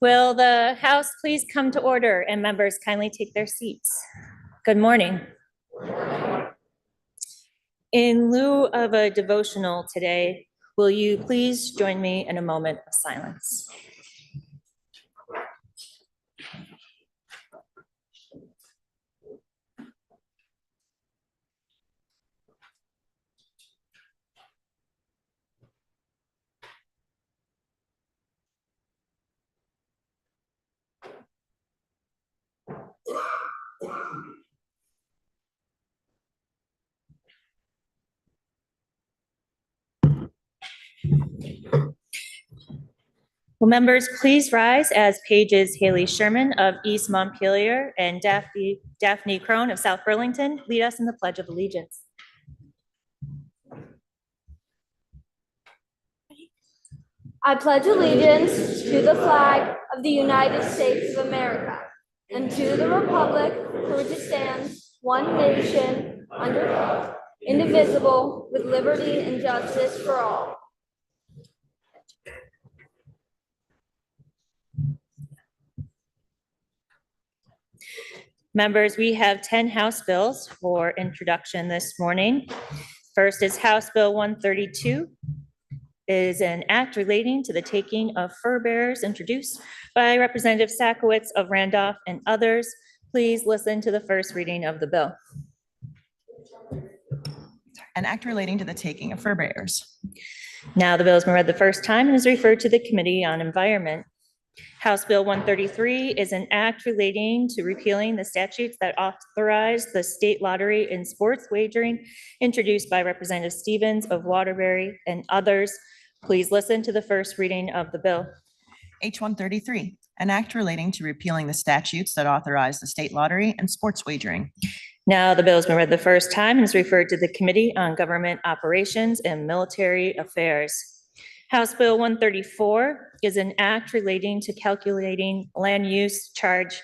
Will the House please come to order and members kindly take their seats? Good morning. In lieu of a devotional today, will you please join me in a moment of silence? Will members please rise as Pages Haley Sherman of East Montpelier and Daphne Crone of South Burlington lead us in the Pledge of Allegiance. I pledge allegiance to the flag of the United States of America and to the republic for which it stands, one nation, under God, indivisible, with liberty and justice for all. Members, we have 10 House bills for introduction this morning. First is House Bill 132. Is an act relating to the taking of fur bearers, introduced by Representative Sakowicz of Randolph and others. Please listen to the first reading of the bill. An act relating to the taking of fur bearers. Now the bill has been read the first time and is referred to the Committee on Environment. House Bill 133 is an act relating to repealing the statutes that authorize the state lottery in sports wagering, introduced by Representative Stevens of Waterbury and others. Please listen to the first reading of the bill. H 133, an act relating to repealing the statutes that authorize the state lottery and sports wagering. Now the bill has been read the first time and is referred to the Committee on Government Operations and Military Affairs. House Bill 134 is an act relating to calculating land use charge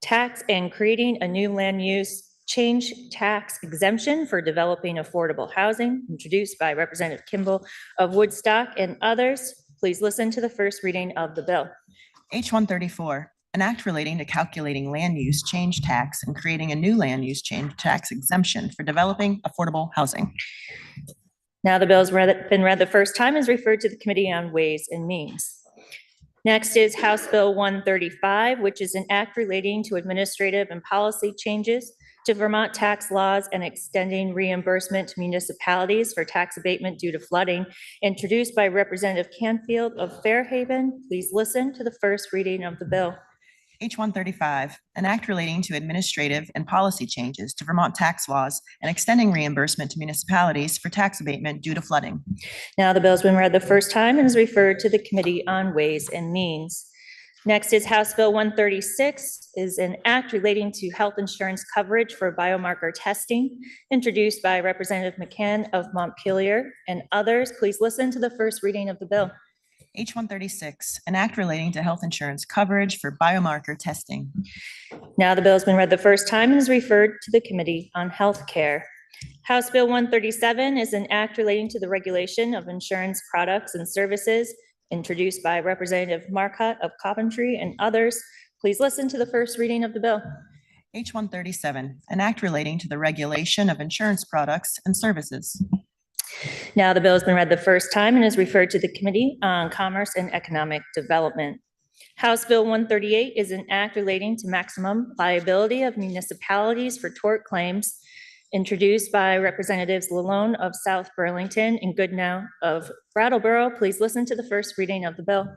tax and creating a new land use change tax exemption for developing affordable housing, introduced by Representative Kimball of Woodstock and others. Please listen to the first reading of the bill. H 134, an act relating to calculating land use change tax and creating a new land use change tax exemption for developing affordable housing. Now the bill has been read the first time and is referred to the Committee on Ways and Means. Next is House Bill 135, which is an act relating to administrative and policy changes to Vermont tax laws and extending reimbursement to municipalities for tax abatement due to flooding, introduced by Representative Canfield of Fairhaven. Please listen to the first reading of the bill. H 135, an act relating to administrative and policy changes to Vermont tax laws and extending reimbursement to municipalities for tax abatement due to flooding. Now the bill has been read the first time and is referred to the Committee on Ways and Means. Next is House Bill 136, is an act relating to health insurance coverage for biomarker testing, introduced by Representative McCann of Montpelier and others. Please listen to the first reading of the bill. H 136, an act relating to health insurance coverage for biomarker testing. Now the bill has been read the first time and is referred to the Committee on Health Care. House Bill 137 is an act relating to the regulation of insurance products and services, introduced by Representative Marcotte of Coventry and others. Please listen to the first reading of the bill. H 137, an act relating to the regulation of insurance products and services. Now the bill has been read the first time and is referred to the Committee on Commerce and Economic Development. House Bill 138 is an act relating to maximum liability of municipalities for tort claims, introduced by Representatives Lalone of South Burlington and Goodnow of Brattleboro. Please listen to the first reading of the bill.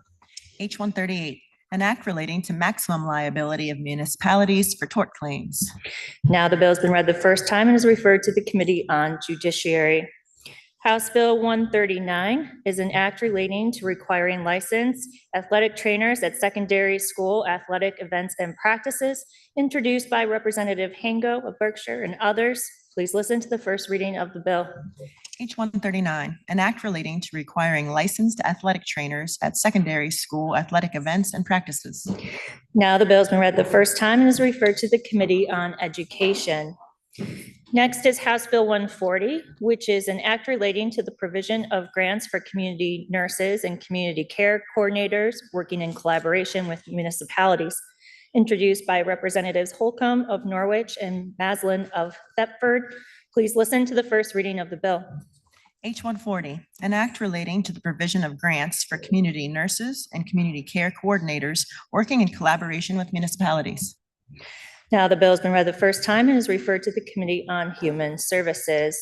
H 138, an act relating to maximum liability of municipalities for tort claims. Now the bill has been read the first time and is referred to the Committee on Judiciary. House Bill 139 is an act relating to requiring licensed athletic trainers at secondary school athletic events and practices, introduced by Representative Hango of Berkshire and others. Please listen to the first reading of the bill. H 139, an act relating to requiring licensed athletic trainers at secondary school athletic events and practices. Now the bill has been read the first time and is referred to the Committee on Education. Next is House Bill 140, which is an act relating to the provision of grants for community nurses and community care coordinators working in collaboration with municipalities, introduced by Representatives Holcomb of Norwich and Maslin of Thetford. Please listen to the first reading of the bill. H 140, an act relating to the provision of grants for community nurses and community care coordinators working in collaboration with municipalities. Now, the bill has been read the first time and is referred to the Committee on Human Services.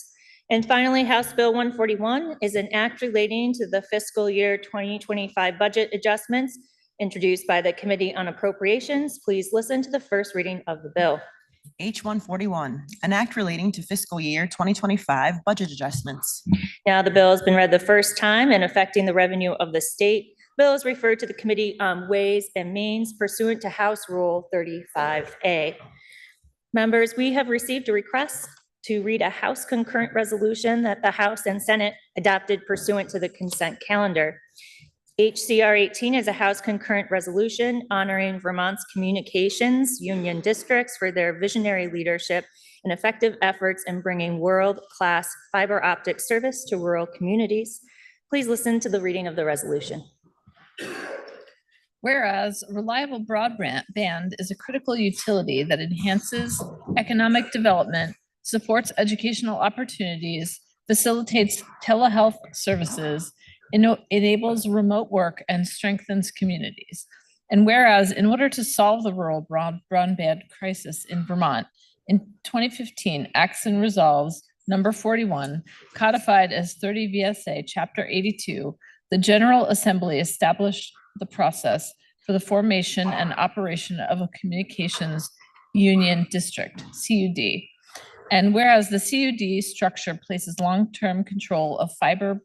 And finally, House Bill 141 is an act relating to the fiscal year 2025 budget adjustments introduced by the Committee on Appropriations. Please listen to the first reading of the bill. H 141, an act relating to fiscal year 2025 budget adjustments. Now, the bill has been read the first time and affecting the revenue of the state. Bill is referred to the Committee on Ways and Means pursuant to House Rule 35A. Members, we have received a request to read a House concurrent resolution that the House and Senate adopted pursuant to the consent calendar. HCR 18 is a House concurrent resolution honoring Vermont's communications union districts for their visionary leadership and effective efforts in bringing world-class fiber optic service to rural communities. Please listen to the reading of the resolution. Whereas reliable broadband is a critical utility that enhances economic development, supports educational opportunities, facilitates telehealth services, enables remote work, and strengthens communities. And whereas in order to solve the rural broadband crisis in Vermont, in 2015, Acts and Resolves number 41, codified as 30 VSA Chapter 82, the General Assembly established the process for the formation and operation of a communications union district, CUD. And whereas the CUD structure places long-term control of fiber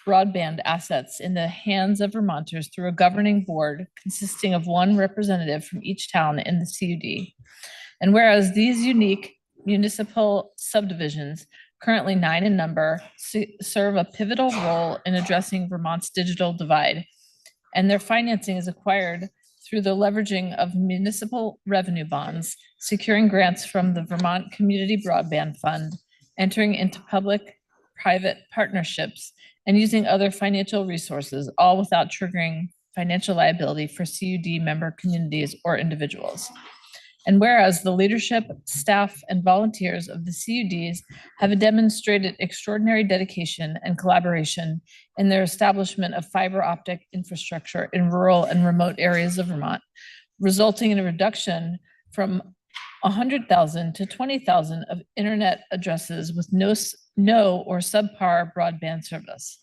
broadband assets in the hands of Vermonters through a governing board consisting of one representative from each town in the CUD. And whereas these unique municipal subdivisions, currently 9 in number, serve a pivotal role in addressing Vermont's digital divide, and their financing is acquired through the leveraging of municipal revenue bonds, securing grants from the Vermont Community Broadband Fund, entering into public-private partnerships, and using other financial resources, all without triggering financial liability for CUD member communities or individuals. And whereas the leadership, staff, and volunteers of the CUDs have demonstrated extraordinary dedication and collaboration in their establishment of fiber optic infrastructure in rural and remote areas of Vermont, resulting in a reduction from 100,000 to 20,000 of internet addresses with no or subpar broadband service.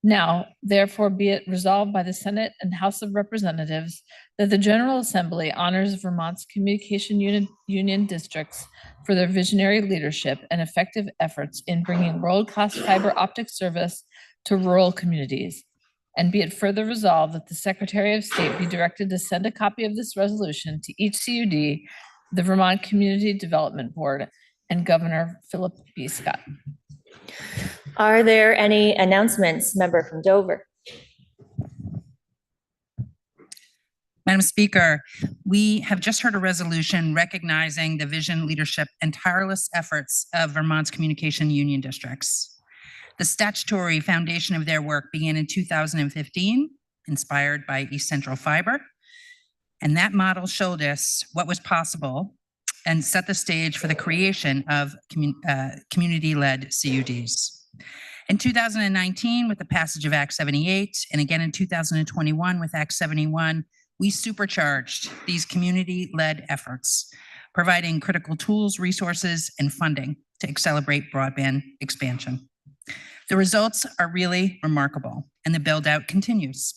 Now, therefore, be it resolved by the Senate and House of Representatives that the General Assembly honors Vermont's communication union districts for their visionary leadership and effective efforts in bringing world-class fiber optic service to rural communities. And be it further resolved that the Secretary of State be directed to send a copy of this resolution to each CUD, the Vermont Community Development Board, and Governor Philip B. Scott. Are there any announcements? Member from Dover. Madam Speaker, we have just heard a resolution recognizing the vision, leadership, and tireless efforts of Vermont's communication union districts. The statutory foundation of their work began in 2015, inspired by East Central Fiber. And that model showed us what was possible and set the stage for the creation of community-led CUDs. In 2019, with the passage of Act 78, and again in 2021 with Act 71, we supercharged these community-led efforts, providing critical tools, resources, and funding to accelerate broadband expansion. The results are really remarkable, and the build-out continues.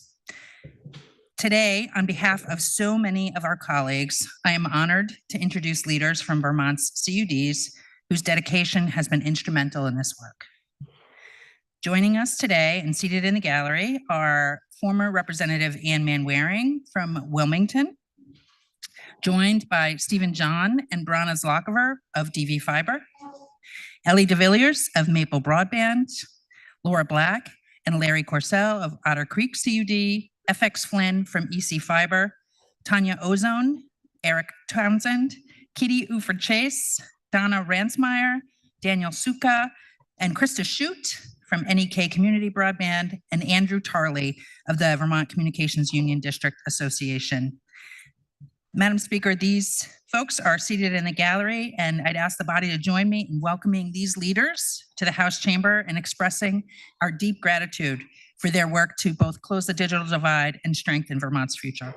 Today, on behalf of so many of our colleagues, I am honored to introduce leaders from Vermont's CUDs whose dedication has been instrumental in this work. Joining us today and seated in the gallery are former Representative Ann Manwaring from Wilmington, joined by Stephen John and Brana Zlockover of DV Fiber, Ellie DeVilliers of Maple Broadband, Laura Black and Larry Corsell of Otter Creek CUD, FX Flynn from EC Fiber, Tanya Ozone, Eric Townsend, Kitty Uford Chase, Donna Ransmeyer, Daniel Suka, and Krista Shute from NEK Community Broadband, and Andrew Tarley of the Vermont Communications Union District Association. Madam Speaker, these folks are seated in the gallery, and I'd ask the body to join me in welcoming these leaders to the House chamber and expressing our deep gratitude for their work to both close the digital divide and strengthen Vermont's future.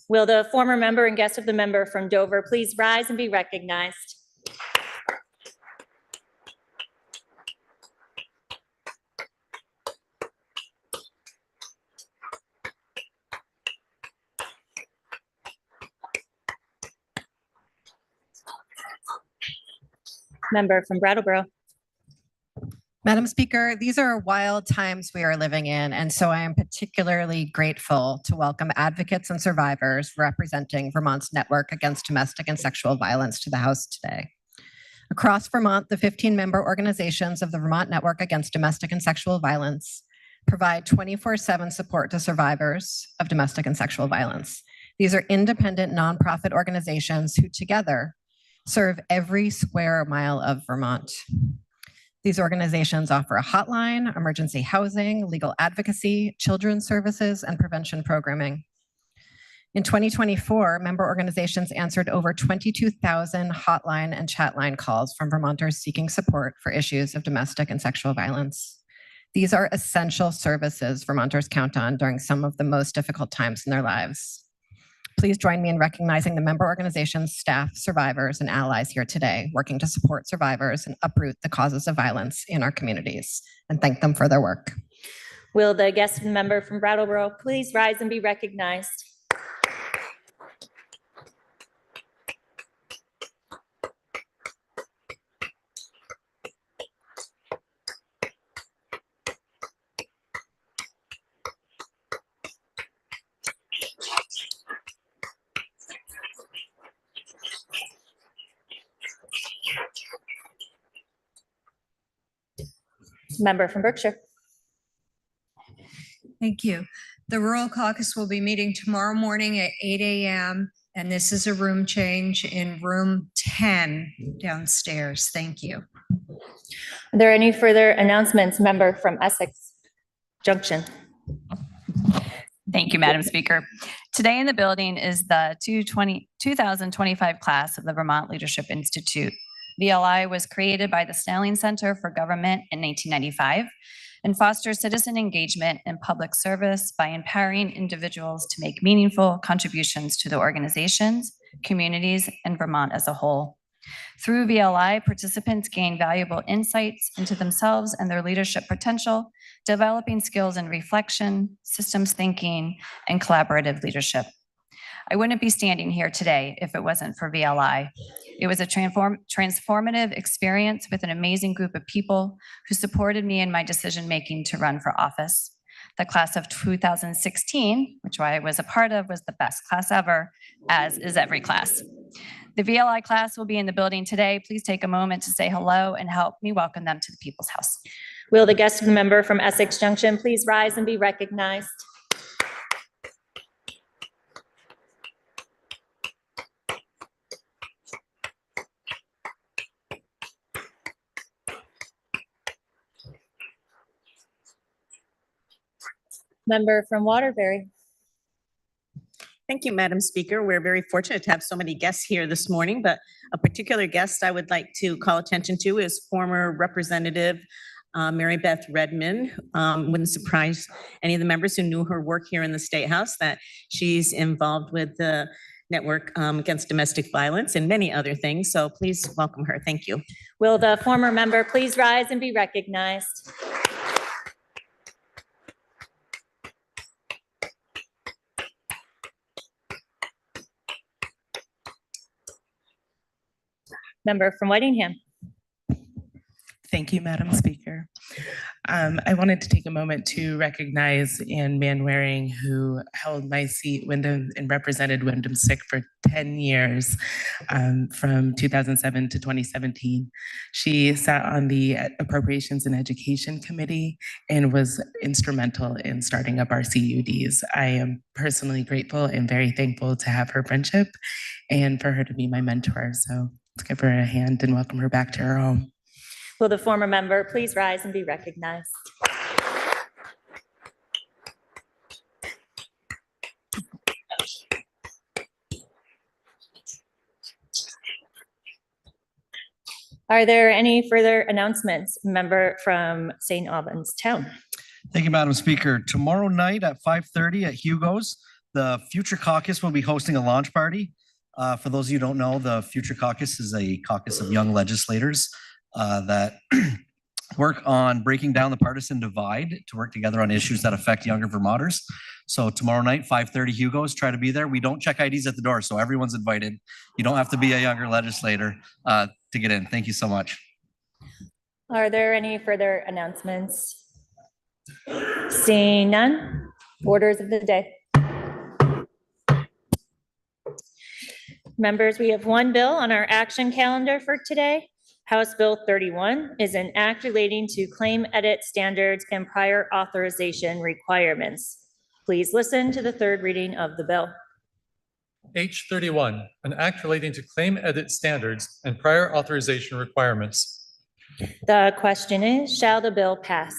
Will the former member and guest of the member from Dover please rise and be recognized? Member from Brattleboro. Madam Speaker, these are wild times we are living in, and so I am particularly grateful to welcome advocates and survivors representing Vermont's Network Against Domestic and Sexual Violence to the House today. Across Vermont, the 15-member organizations of the Vermont Network Against Domestic and Sexual Violence provide 24/7 support to survivors of domestic and sexual violence. These are independent nonprofit organizations who together serve every square mile of Vermont. These organizations offer a hotline, emergency housing, legal advocacy, children's services, and prevention programming. In 2024, member organizations answered over 22,000 hotline and chat line calls from Vermonters seeking support for issues of domestic and sexual violence. These are essential services Vermonters count on during some of the most difficult times in their lives. Please join me in recognizing the member organizations, staff, survivors, and allies here today, working to support survivors and uproot the causes of violence in our communities, and thank them for their work. Will the guest member from Brattleboro please rise and be recognized? Member from Berkshire. Thank you. The Rural Caucus will be meeting tomorrow morning at 8 a.m. and this is a room change in room 10 downstairs. Thank you. Are there any further announcements? Member from Essex Junction. Thank you, Madam Speaker. Today in the building is the 2025 class of the Vermont Leadership Institute. VLI was created by the Snelling Center for Government in 1995 and fosters citizen engagement and public service by empowering individuals to make meaningful contributions to the organizations, communities, and Vermont as a whole. Through VLI, participants gain valuable insights into themselves and their leadership potential, developing skills in reflection, systems thinking, and collaborative leadership. I wouldn't be standing here today if it wasn't for VLI. It was a transformative experience with an amazing group of people who supported me in my decision-making to run for office. The class of 2016, which I was a part of, was the best class ever, as is every class. The VLI class will be in the building today. Please take a moment to say hello and help me welcome them to the People's House. Will the guest member from Essex Junction please rise and be recognized? Member from Waterbury. Thank you, Madam Speaker. We're very fortunate to have so many guests here this morning, but a particular guest I would like to call attention to is former Representative Mary Beth Redmond. Wouldn't surprise any of the members who knew her work here in the State House that she's involved with the Network Against Domestic Violence and many other things. So please welcome her. Thank you. Will the former member please rise and be recognized? Member from Whitingham. Thank you, Madam Speaker. I wanted to take a moment to recognize Ann Manwaring, who held my seat and represented Wyndham-Stick for 10 years, from 2007 to 2017. She sat on the Appropriations and Education Committee and was instrumental in starting up our CUDs. I am personally grateful and very thankful to have her friendship and for her to be my mentor. So Let's give her a hand and welcome her back to her home. Will the former member please rise and be recognized? Are there any further announcements? Member from St. Albans Town. Thank you, Madam Speaker. Tomorrow night at 5:30 at Hugo's, the Future Caucus will be hosting a launch party. For those of you who don't know, the Future Caucus is a caucus of young legislators that work on breaking down the partisan divide to work together on issues that affect younger Vermonters. So tomorrow night, 5:30 Hugo's, try to be there. We don't check IDs at the door, so everyone's invited. You don't have to be a younger legislator to get in. Thank you so much. Are there any further announcements? Seeing none, orders of the day. Members, we have one bill on our action calendar for today. House Bill 31 is an act relating to claim edit standards and prior authorization requirements. Please listen to the third reading of the bill. H 31, an act relating to claim edit standards and prior authorization requirements. The question is, shall the bill pass?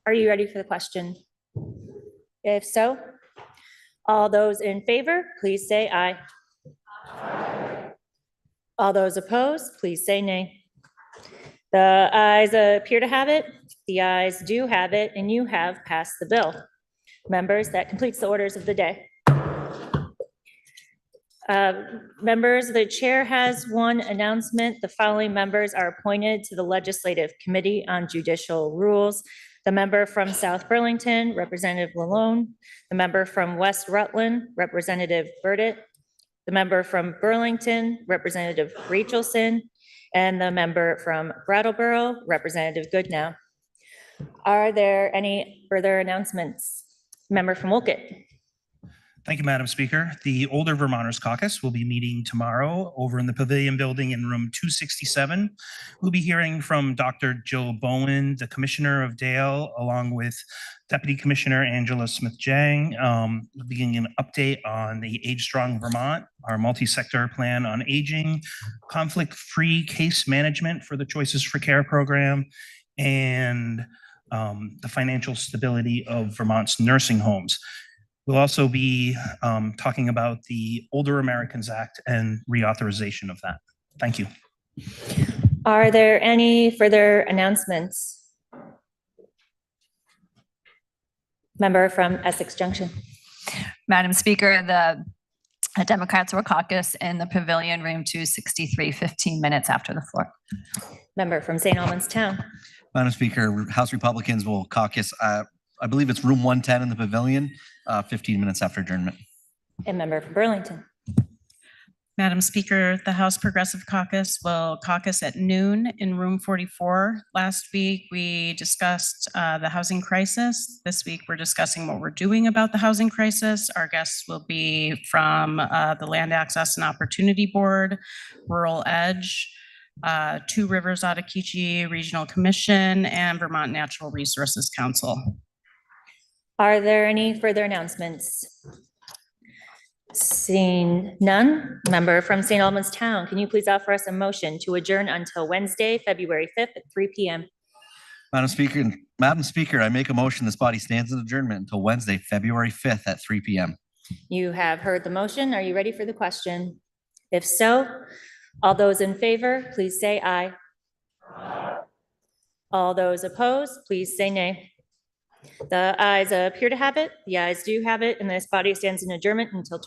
Are you ready for the question? If so, all those in favor, please say aye. All those opposed, please say nay. The ayes appear to have it. The ayes do have it, and you have passed the bill. Members, that completes the orders of the day. Members, the chair has one announcement. The following members are appointed to the Legislative Committee on Judicial Rules. The member from South Burlington, Representative Lalone. The member from West Rutland, Representative Burdett. The member from Burlington, Representative Rachelson, and the member from Brattleboro, Representative Goodnow. Are there any further announcements? Member from Wolcott. Thank you, Madam Speaker. The Older Vermonters Caucus will be meeting tomorrow over in the Pavilion Building in room 267. We'll be hearing from Dr. Jill Bowen, the Commissioner of Dale, along with Deputy Commissioner Angela Smith-Jang. We'll be getting an update on the Age Strong Vermont, our multi-sector plan on aging, conflict-free case management for the Choices for Care program, and the financial stability of Vermont's nursing homes. We'll also be talking about the Older Americans Act and reauthorization of that. Thank you. Are there any further announcements? Member from Essex Junction. Madam Speaker, the Democrats will caucus in the Pavilion Room 263, 15 minutes after the floor. Member from St. Albans Town. Madam Speaker, House Republicans will caucus, I believe it's room 110 in the Pavilion, 15 minutes after adjournment. And member from Burlington. Madam Speaker, the House Progressive Caucus will caucus at noon in room 44. Last week, we discussed the housing crisis. This week, we're discussing what we're doing about the housing crisis. Our guests will be from the Land Access and Opportunity Board, Rural Edge, Two Rivers Ottauquechee Regional Commission, and Vermont Natural Resources Council. Are there any further announcements? Seeing none, member from St. Albans Town, can you please offer us a motion to adjourn until Wednesday, February 5th at 3 p.m. Madam Speaker, I make a motion this body stands in adjournment until Wednesday, February 5th at 3 p.m. You have heard the motion. Are you ready for the question? If so, all those in favor, please say aye. All those opposed, please say nay. The ayes appear to have it. The ayes do have it, and this body stands in adjournment until tomorrow.